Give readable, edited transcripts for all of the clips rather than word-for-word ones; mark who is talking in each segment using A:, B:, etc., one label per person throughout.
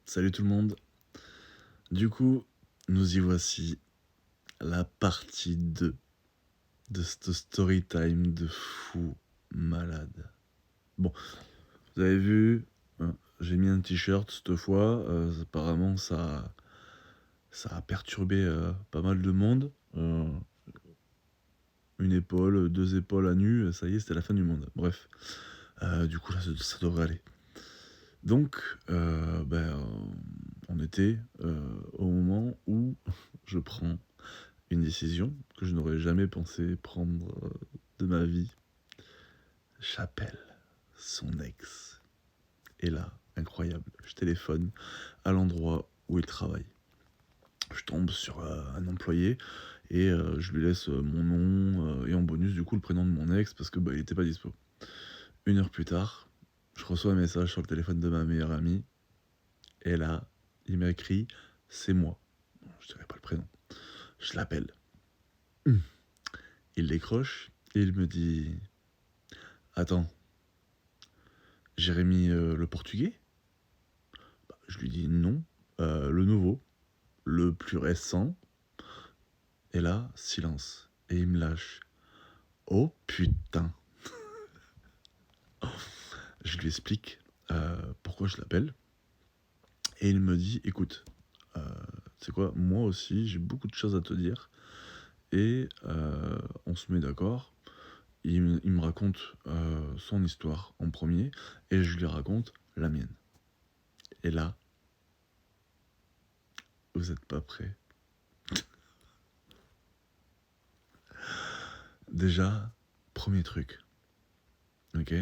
A: Salut tout le monde. Du coup, nous y voici, la partie 2 de ce story time de fou malade. Bon, vous avez vu, hein, j'ai mis un t-shirt cette fois. Apparemment, ça a perturbé pas mal de monde. Une épaule, deux épaules à nu, ça y est, c'était la fin du monde. Bref, du coup, là, ça devrait aller. Donc, on était au moment où je prends une décision que je n'aurais jamais pensé prendre de ma vie. J'appelle son ex. Et là, incroyable, je téléphone à l'endroit où il travaille. Je tombe sur un employé et je lui laisse mon nom et en bonus du coup le prénom de mon ex parce que il était pas dispo. 1 heure plus tard, je reçois un message sur le téléphone de ma meilleure amie et là, il m'a écrit c'est moi. Je dirais pas le prénom. Je l'appelle. Il décroche et il me dit attends, Jérémy le portugais? Je lui dis non, le nouveau, le plus récent. Et là, silence. Et il me lâche. Oh putain. Je lui explique pourquoi je l'appelle. Et il me dit écoute, c'est quoi, moi aussi j'ai beaucoup de choses à te dire. Et on se met d'accord. Il me raconte son histoire en premier. Et je lui raconte la mienne. Et là, vous êtes pas prêts. Déjà, premier truc. Ok.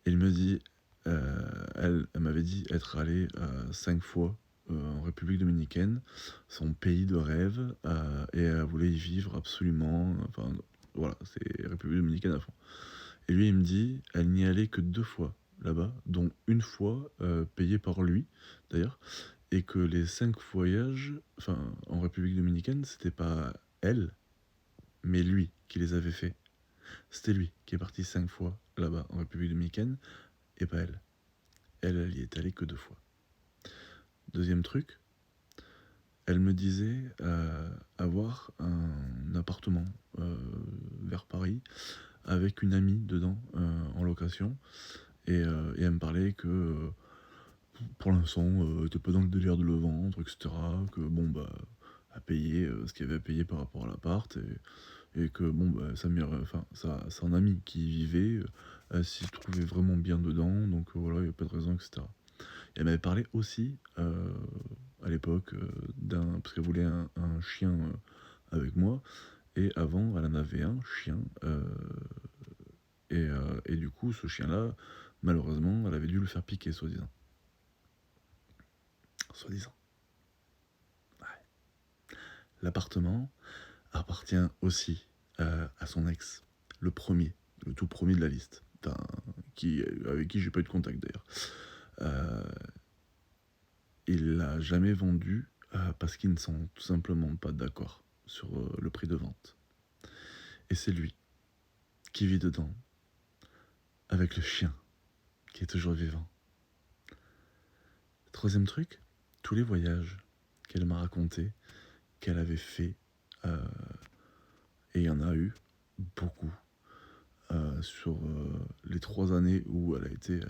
A: Il me dit, elle m'avait dit être allée 5 fois en République dominicaine, son pays de rêve, et elle voulait y vivre absolument. Enfin, voilà, c'est République dominicaine à fond. Et lui, il me dit, elle n'y allait que 2 fois là-bas, dont une fois payée par lui, d'ailleurs, et que les 5 voyages, enfin, en République dominicaine, c'était pas elle, mais lui qui les avait fait. C'était lui qui est parti 5 fois là-bas en République dominicaine, et pas elle. Elle y est allée que 2 fois. Deuxième truc, elle me disait avoir un appartement vers Paris avec une amie dedans en location. Et elle me parlait que pour l'instant, elle était pas dans le délire de le vendre, etc. Que bon, à payer ce qu'il y avait à payer par rapport à l'appart. Et que bon, son amie qui y vivait, elle s'y trouvait vraiment bien dedans. Donc voilà, il n'y a pas de raison, etc. Elle m'avait parlé aussi, à l'époque, parce qu'elle voulait un chien avec moi. Et avant, elle en avait un chien. Et du coup, ce chien-là, malheureusement, elle avait dû le faire piquer, soi-disant. Soi-disant. Ouais. L'appartement appartient aussi à son ex. Le premier, le tout premier de la liste. Avec qui j'ai pas eu de contact d'ailleurs. Il l'a jamais vendu parce qu'ils ne sont tout simplement pas d'accord sur le prix de vente. Et c'est lui qui vit dedans, avec le chien qui est toujours vivant. Troisième truc, tous les voyages qu'elle m'a raconté, qu'elle avait fait, euh, et il y en a eu beaucoup, sur les 3 années où elle a été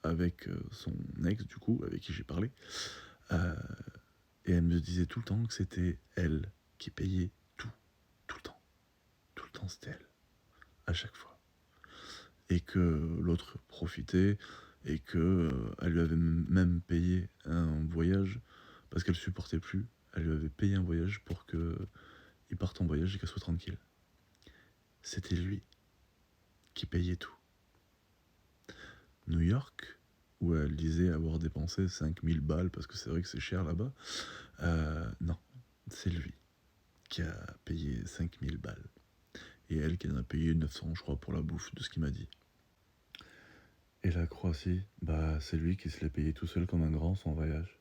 A: avec son ex, du coup, avec qui j'ai parlé. Euh, et elle me disait tout le temps que c'était elle qui payait tout, tout le temps. Tout le temps, c'était elle, à chaque fois. Et que l'autre profitait, et que elle lui avait même payé un voyage parce qu'elle supportait plus. Elle lui avait payé un voyage pour qu'il parte en voyage et qu'elle soit tranquille. C'était lui qui payait tout. New York, où elle disait avoir dépensé 5000 balles parce que c'est vrai que c'est cher là-bas, non, c'est lui qui a payé 5000 balles. Et elle qui en a payé 900, je crois, pour la bouffe, de ce qu'il m'a dit. Et la Croatie, c'est lui qui se l'est payé tout seul comme un grand son voyage.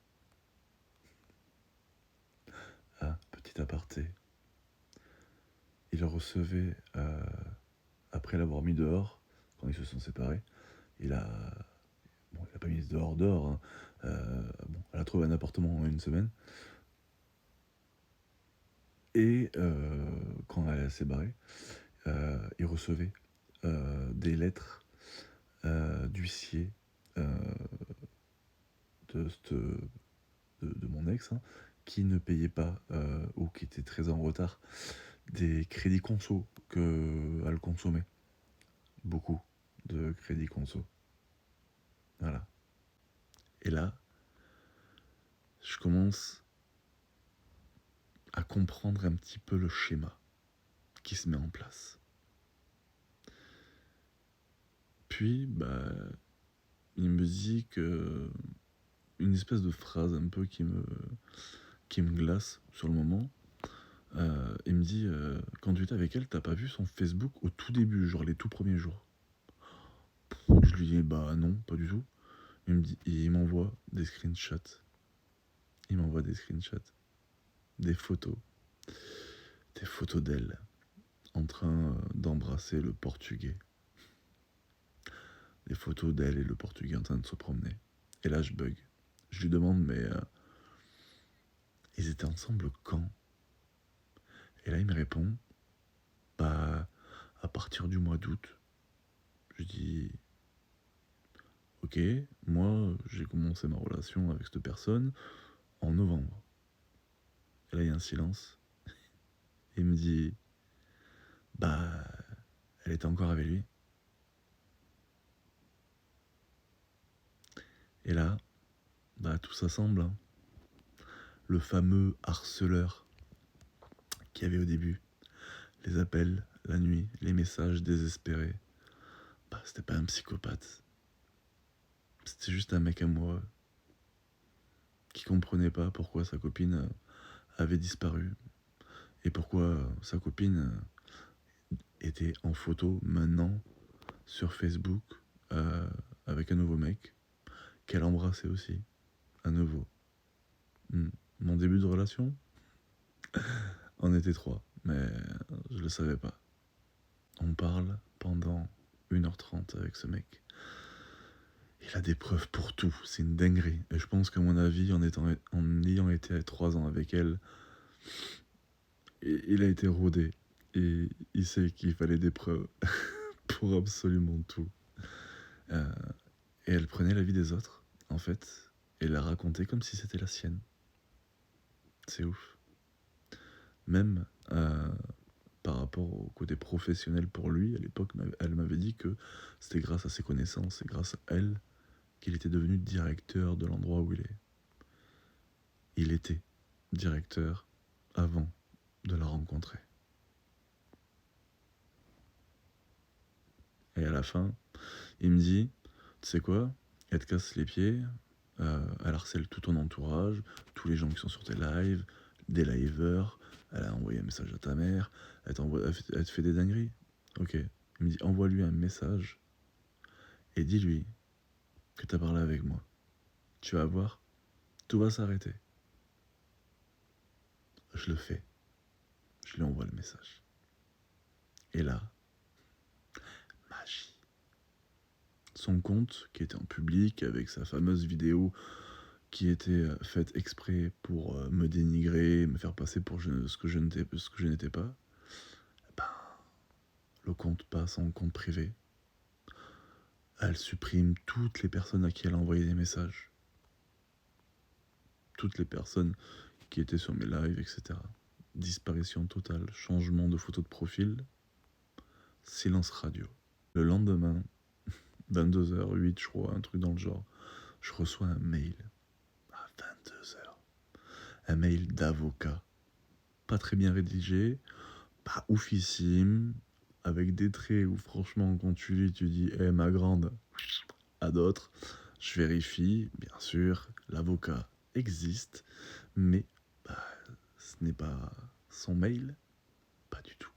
A: Ah, petit aparté. Il recevait, après l'avoir mis dehors, quand ils se sont séparés, il a pas mis dehors, hein, Bon, elle a trouvé un appartement en une semaine. Et quand elle s'est barrée, il recevait des lettres d'huissier euh, de mon ex, hein, qui ne payait pas ou qui était très en retard des crédits conso qu'elle consommait. Beaucoup de crédits conso. Voilà. Et là, je commence à comprendre un petit peu le schéma qui se met en place. Puis, il me dit que une espèce de phrase un peu qui me glace sur le moment. Il me dit quand tu étais avec elle, t'as pas vu son Facebook au tout début, genre les tout premiers jours. Je lui dis bah non, pas du tout. Il m'envoie des screenshots. Il m'envoie des screenshots, des photos d'elle en train d'embrasser le Portugais. Des photos d'elle et le Portugais en train de se promener. Et là je bug. Je lui demande mais ils étaient ensemble quand? Et là il me répond bah à partir du mois d'août. Je dis ok, moi j'ai commencé ma relation avec cette personne en novembre. Et là il y a un silence. Et il me dit bah elle était encore avec lui. Et là, tout ça semble, hein. Le fameux harceleur qu'il y avait au début, les appels, la nuit, les messages désespérés, c'était pas un psychopathe. C'était juste un mec amoureux qui comprenait pas pourquoi sa copine avait disparu et pourquoi sa copine était en photo maintenant sur Facebook avec un nouveau mec qu'elle embrassait aussi, à nouveau. Mon début de relation en était 3, mais je le savais pas. On parle pendant 1h30 avec ce mec. Il a des preuves pour tout, c'est une dinguerie. Et je pense qu'à mon avis, en ayant été 3 ans avec elle, il a été rodé. Et il sait qu'il fallait des preuves pour absolument tout. Euh, et elle prenait la vie des autres, en fait, et la racontait comme si c'était la sienne. C'est ouf. Même par rapport au côté professionnel pour lui, à l'époque, elle m'avait dit que c'était grâce à ses connaissances et grâce à elle qu'il était devenu directeur de l'endroit où il est. Il était directeur avant de la rencontrer. Et à la fin, il me dit, tu sais quoi, elle te casse les pieds, elle harcèle tout ton entourage, tous les gens qui sont sur tes lives, des liveurs, elle a envoyé un message à ta mère, elle te fait des dingueries. Ok. Il me dit, envoie-lui un message et dis-lui que t'as parlé avec moi. Tu vas voir, tout va s'arrêter. Je le fais. Je lui envoie le message. Et là, magie. Son compte, qui était en public, avec sa fameuse vidéo qui était faite exprès pour me dénigrer, me faire passer pour ce que je n'étais pas, ben, le compte passe en compte privé. Elle supprime toutes les personnes à qui elle a envoyé des messages. Toutes les personnes qui étaient sur mes lives, etc. Disparition totale, changement de photo de profil, silence radio. Le lendemain, 22h08, je crois, un truc dans le genre, je reçois un mail à 22h. Un mail d'avocat. Pas très bien rédigé, pas oufissime, avec des traits où franchement quand tu lis, tu dis « Eh ma grande », à d'autres. Je vérifie, bien sûr, l'avocat existe, mais ce n'est pas son mail, pas du tout.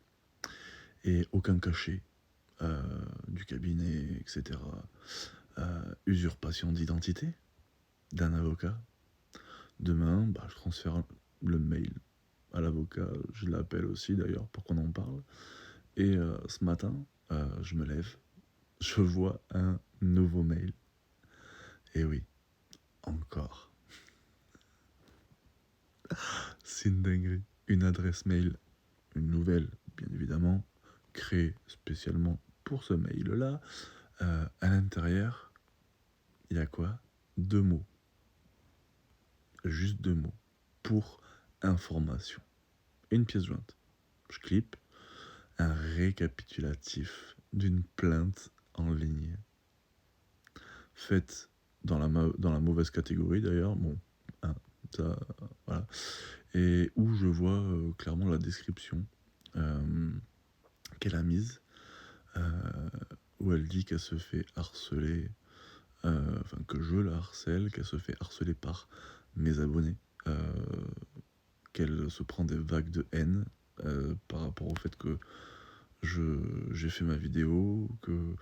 A: Et aucun cachet du cabinet, etc. Usurpation d'identité d'un avocat. Demain, je transfère le mail à l'avocat, je l'appelle aussi d'ailleurs pour qu'on en parle. Et ce matin, je me lève, je vois un nouveau mail. Et oui, encore. C'est une dinguerie. Une adresse mail, une nouvelle, bien évidemment, créée spécialement pour ce mail-là. À l'intérieur, il y a quoi? 2 mots. Juste 2 mots. Pour information. Une pièce jointe. Je clique. Un récapitulatif d'une plainte en ligne. Faite dans la mauvaise catégorie d'ailleurs. Bon, hein, ça, voilà. Et où je vois clairement la description qu'elle a mise, où elle dit qu'elle se fait harceler, enfin que je la harcèle, qu'elle se fait harceler par mes abonnés, qu'elle se prend des vagues de haine par rapport au fait que j'ai fait ma vidéo, que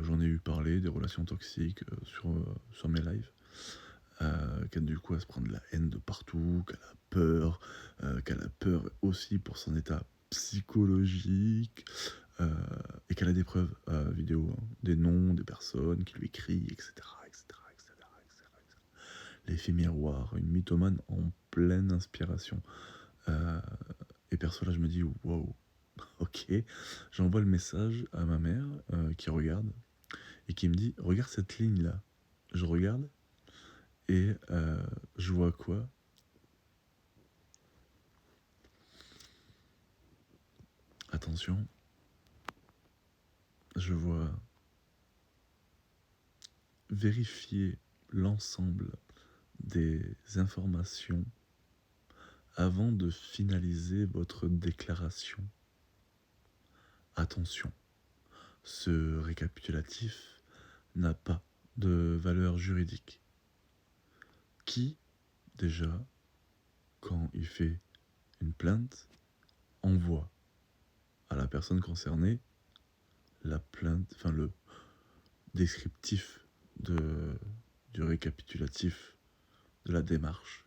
A: j'en ai eu parlé des relations toxiques sur mes lives. Qu'elle du coup elle se prend de la haine de partout, qu'elle a peur aussi pour son état psychologique, et qu'elle a des preuves vidéo, hein, des noms, des personnes qui lui crient, etc. etc., etc., etc. L'effet miroir, une mythomane en pleine inspiration. Et perso là je me dis wow, ok, j'envoie le message à ma mère qui regarde et qui me dit regarde cette ligne là. Je regarde et je vois quoi? Attention, je vois vérifier l'ensemble des informations avant de finaliser votre déclaration. Attention, ce récapitulatif n'a pas de valeur juridique. Qui, déjà, quand il fait une plainte, envoie à la personne concernée la plainte, enfin le descriptif du récapitulatif de la démarche.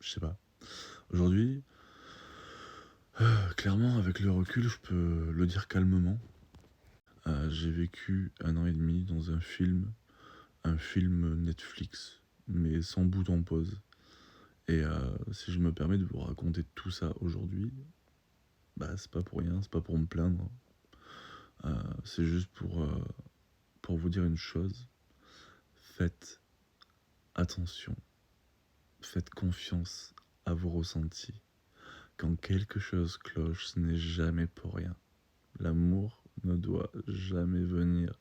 A: Je sais pas. Aujourd'hui, clairement, avec le recul, je peux le dire calmement. J'ai vécu 1 an et demi dans un film Netflix, mais sans bout en pause. Et si je me permets de vous raconter tout ça aujourd'hui, bah c'est pas pour rien, c'est pas pour me plaindre. C'est juste pour vous dire une chose. Faites attention, faites confiance à vos ressentis. Quand quelque chose cloche, ce n'est jamais pour rien. L'amour ne doit jamais venir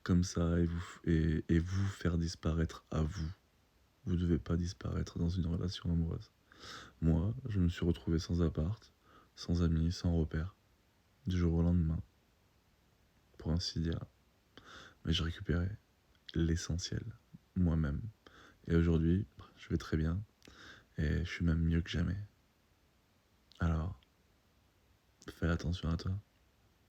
A: comme ça et vous faire disparaître à vous. Vous ne devez pas disparaître dans une relation amoureuse. Moi, je me suis retrouvé sans appart, sans amis, sans repères, du jour au lendemain, pour ainsi dire. Mais j'ai récupéré l'essentiel, moi-même. Et aujourd'hui, je vais très bien, et je suis même mieux que jamais. Alors, fais attention à toi.